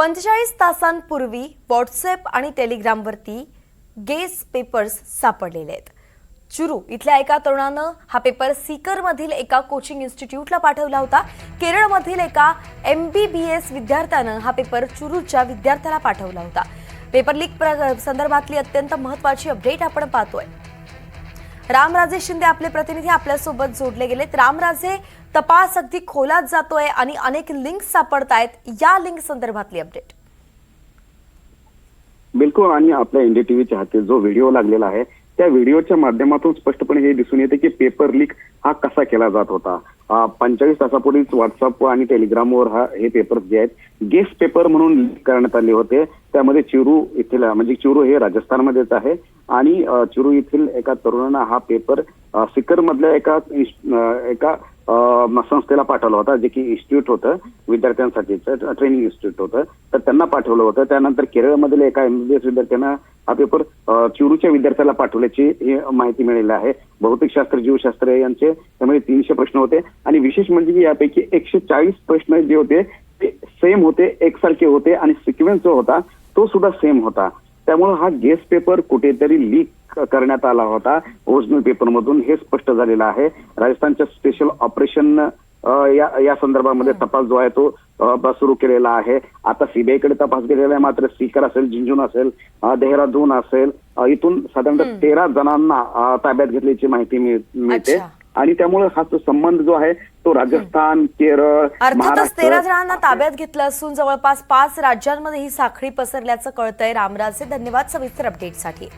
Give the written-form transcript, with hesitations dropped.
45 तासांपूर्वी व्हॉट्सअप आणि टेलिग्रामवरती guess papers सापडलेले आहेत। चुरू इथल्या एका तरुणानं हा पेपर सीकरमधील एका कोचिंग इन्स्टिट्यूटला पाठवला होता। केरळमधील एका MBBS विद्यार्थ्यानं हा पेपर चुरूच्या विद्यार्थ्याला पाठवला होता। पेपर लीक संदर्भातली अत्यंत महत्त्वाची अपडेट आपण पाहतोय। रामराजे शिंदे आपले प्रतिनिधी आपल्यासोबत जोडले गेलेत। रामराजे, तपास अगदी खोलात जातोय आणि अनेक लिंक्स सापडतायत, या लिंक संदर्भातली अपडेट। बिलकुल, आणि आपल्या NDTVच्या हाती जो व्हिडिओ लागलेला आहे त्या व्हिडिओच्या माध्यमातून स्पष्टपणे हे दिसून येते की पेपर लीक हा कसा केला जात होता। 45 तासापूर्वीच व्हॉट्सअप आणि टेलिग्रामवर हे पेपर जे आहेत गेस्ट पेपर म्हणून लीक करण्यात आले होते। त्यामध्ये चुरू येथील, म्हणजे चुरू हे राजस्थानमध्येच आहे, आणि चुरू येथील एका तरुणानं हा पेपर सीकर मधल्या एका संस्थेला पाठवला होता, जे की इन्स्टिट्यूट होतं, विद्यार्थ्यांसाठीचं ट्रेनिंग इन्स्टिट्यूट होतं, तर त्यांना पाठवलं होतं। त्यानंतर केरळमधील एका MBBS विद्यार्थ्यानं हा पेपर चुरूच्या विद्यार्थ्याला पाठवल्याची ही माहिती मिळाली आहे। भौतिकशास्त्र, जीवशास्त्र यांचे त्यामध्ये 300 प्रश्न होते, आणि विशेष म्हणजे की यापैकी 140 प्रश्न जे होते ते सेम होते, एकसारखे होते, आणि सिक्वेन्स जो होता तो सुद्धा सेम होता। त्यामुळे हा गेस्ट पेपर कुठेतरी लीक करण्यात आला होता ओरिजिनल पेपरमधून, हे स्पष्ट झालेलं आहे। राजस्थानच्या स्पेशल ऑपरेशन या संदर्भामध्ये तपास जो आहे तो सुरू केलेला आहे। आता CBI कडे तपास केलेला आहे, मात्र सीकर असेल, झुंझुनू असेल, देहरादून असेल, इथून साधारणतः 13 जणांना ताब्यात घेतल्याची माहिती मिळते। आणि त्यामुळे हा संबंध जो आहे तो राजस्थान, केरळ, अर्थातच 13 जणांना ताब्यात घेतलं असून जवळपास 5 राज्यांमध्ये ही साखळी पसरल्याचं कळतंय। रामराजे, धन्यवाद सविस्तर अपडेटसाठी।